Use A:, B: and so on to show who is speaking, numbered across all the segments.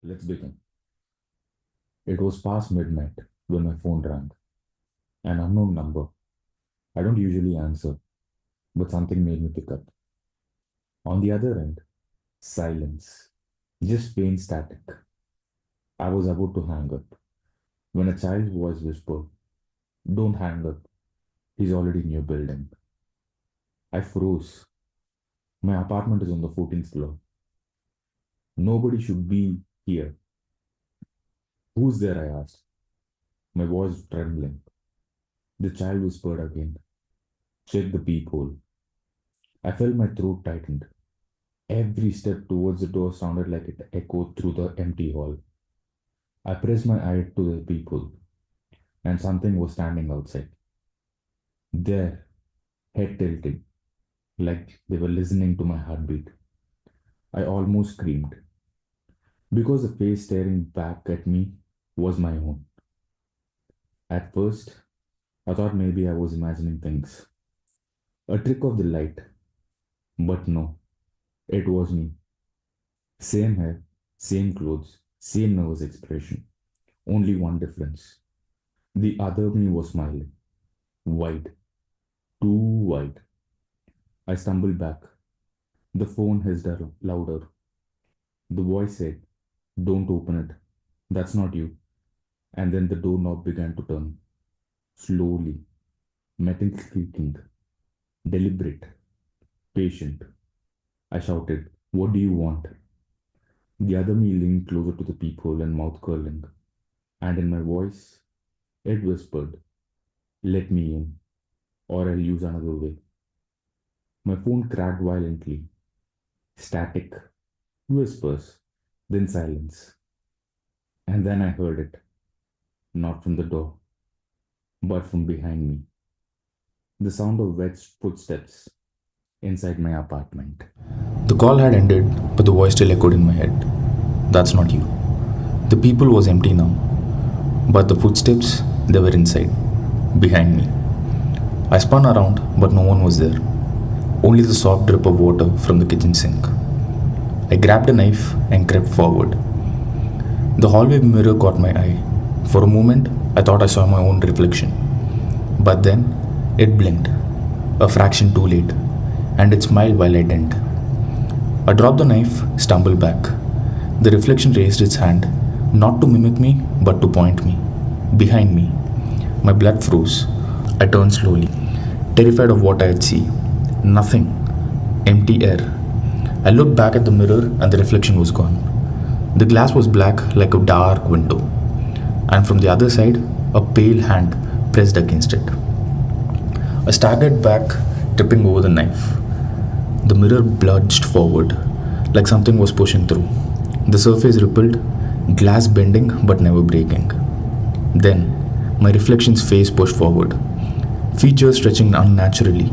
A: Let's begin. It was past midnight when my phone rang. An unknown number. I don't usually answer, but something made me pick up. On the other end, silence. Just faint static. I was about to hang up when a child's voice whispered, "Don't hang up. He's already in your building." I froze. My apartment is on the 14th floor. Nobody should be here. Who's there? I asked, my voice trembling. The child whispered again, "Check the peephole." I felt my throat tightened. Every step towards the door sounded like it echoed through the empty hall. I pressed my eye to the peephole, and something was standing outside. There, head tilted, like they were listening to my heartbeat. I almost screamed, because the face staring back at me was my own. At first, I thought maybe I was imagining things, a trick of the light, but no, it was me. Same hair, same clothes, same nervous expression. Only one difference. The other me was smiling. Wide. Too wide. I stumbled back. The phone hissed louder. The voice said, "Don't open it. That's not you." And then the doorknob began to turn. Slowly. Metal creaking. Deliberate. Patient. I shouted, "What do you want?" The other me leaned closer to the peephole and mouth curling. And in my voice, it whispered, "Let me in, or I'll use another way." My phone cracked violently. Static. Whispers. Then silence. And then I heard it. Not from the door, but from behind me. The sound of wet footsteps inside my apartment.
B: The call had ended, but the voice still echoed in my head. That's not you. The people was empty now, but the footsteps, they were inside, behind me. I spun around, but no one was there. Only the soft drip of water from the kitchen sink. I grabbed a knife and crept forward. The hallway mirror caught my eye. For a moment, I thought I saw my own reflection. But then, it blinked, a fraction too late, and it smiled while I didn't. I dropped the knife, stumbled back. The reflection raised its hand, not to mimic me, but to point me. Behind me. My blood froze. I turned slowly, terrified of what I had seen. Nothing. Empty air. I looked back at the mirror and the reflection was gone. The glass was black like a dark window, and from the other side, a pale hand pressed against it. I staggered back, tripping over the knife. The mirror bulged forward, like something was pushing through. The surface rippled, glass bending but never breaking. Then, my reflection's face pushed forward, features stretching unnaturally.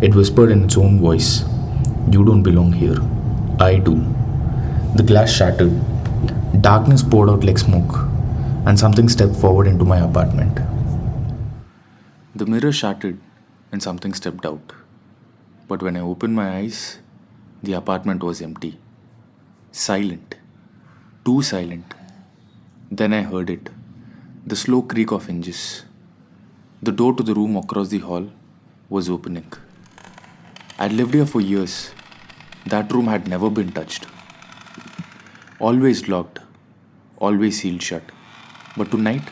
B: It whispered in its own voice, "You don't belong here. I do." The glass shattered. Darkness poured out like smoke, and something stepped forward into my apartment. The mirror shattered, and something stepped out. But when I opened my eyes, the apartment was empty. Silent. Too silent. Then I heard it. The slow creak of hinges. The door to the room across the hall was opening. I'd lived here for years. That room had never been touched. Always locked. Always sealed shut. But tonight,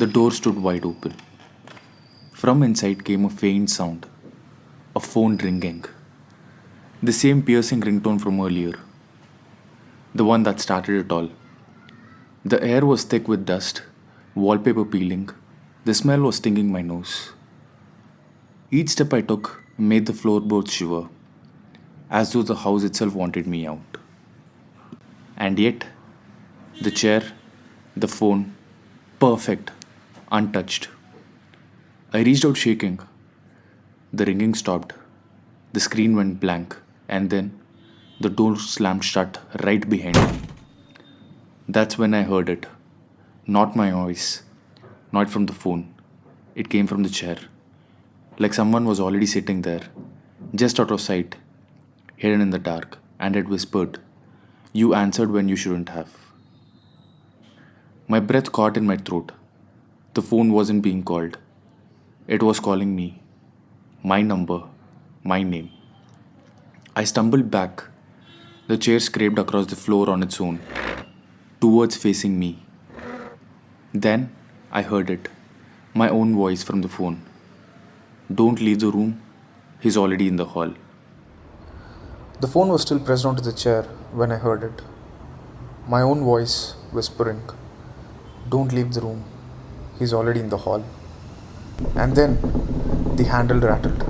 B: the door stood wide open. From inside came a faint sound. A phone ringing. The same piercing ringtone from earlier. The one that started it all. The air was thick with dust, wallpaper peeling. The smell was stinging my nose. Each step I took made the floorboards shiver, as though the house itself wanted me out. And yet, the chair, the phone, perfect, untouched. I reached out shaking. The ringing stopped. The screen went blank, and then the door slammed shut right behind me. That's when I heard it. Not my voice, not from the phone. It came from the chair, like someone was already sitting there, just out of sight, hidden in the dark, and it whispered, "You answered when you shouldn't have." My breath caught in my throat. The phone wasn't being called, it was calling me. My number, my name. I stumbled back. The chair scraped across the floor on its own, towards facing me. Then I heard it, my own voice from the phone. Don't leave the room, he's already in the hall.
C: The phone was still pressed onto the chair when I heard it. My own voice whispering, "Don't leave the room, he's already in the hall." And then the handle rattled.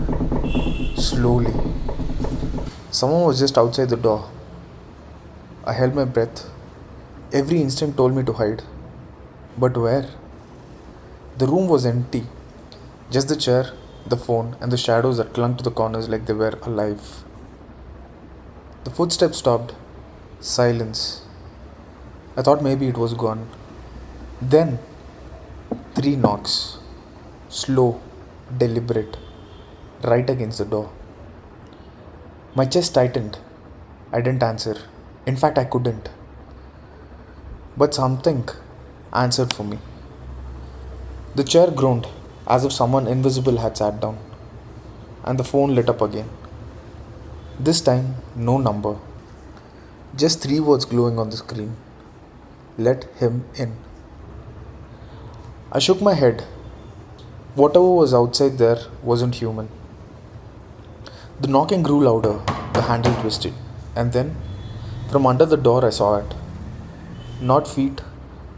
C: Slowly. Someone was just outside the door. I held my breath. Every instinct told me to hide. But where? The room was empty. Just the chair, the phone, and the shadows that clung to the corners like they were alive. The footsteps stopped. Silence. I thought maybe it was gone. Then, three knocks. Slow, deliberate, right against the door. My chest tightened. I didn't answer. In fact, I couldn't. But something answered for me. The chair groaned as if someone invisible had sat down, and the phone lit up again. This time, no number. Just three words glowing on the screen. Let him in. I shook my head. Whatever was outside there wasn't human. The knocking grew louder, the handle twisted, and then, from under the door, I saw it. Not feet,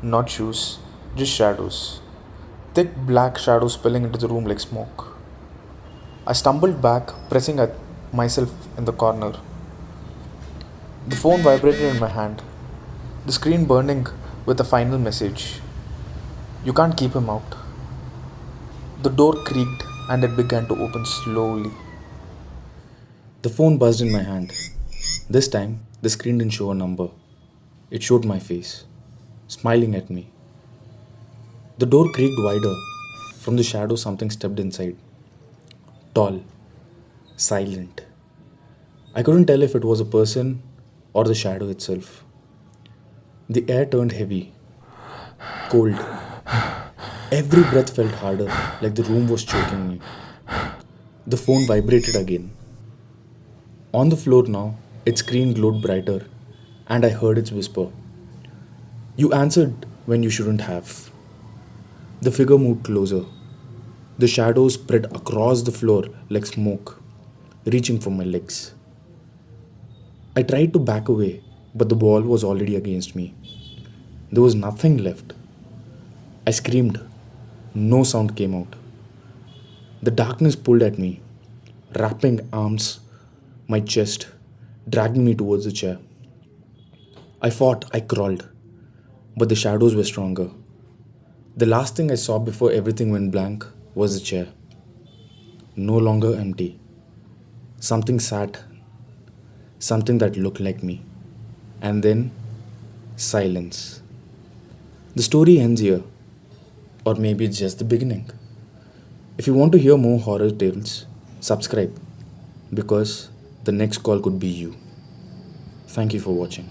C: not shoes, just shadows. Thick black shadows spilling into the room like smoke. I stumbled back, pressing at myself in the corner. The phone vibrated in my hand, the screen burning with a final message. You can't keep him out. The door creaked and it began to open slowly.
B: The phone buzzed in my hand. This time, the screen didn't show a number. It showed my face, smiling at me. The door creaked wider. From the shadow, something stepped inside. Tall, silent. I couldn't tell if it was a person or the shadow itself. The air turned heavy, cold. Every breath felt harder, like the room was choking me. The phone vibrated again. On the floor now, its screen glowed brighter, and I heard its whisper. You answered when you shouldn't have. The figure moved closer. The shadows spread across the floor like smoke, reaching for my legs. I tried to back away, but the wall was already against me. There was nothing left. I screamed. No sound came out. The darkness pulled at me, wrapping arms, my chest, dragging me towards the chair. I fought, I crawled, but the shadows were stronger. The last thing I saw before everything went blank was the chair. No longer empty. Something sat, something that looked like me. And then, silence. The story ends here, or maybe it's just the beginning. If you want to hear more horror tales, subscribe, because the next call could be you. Thank you for watching.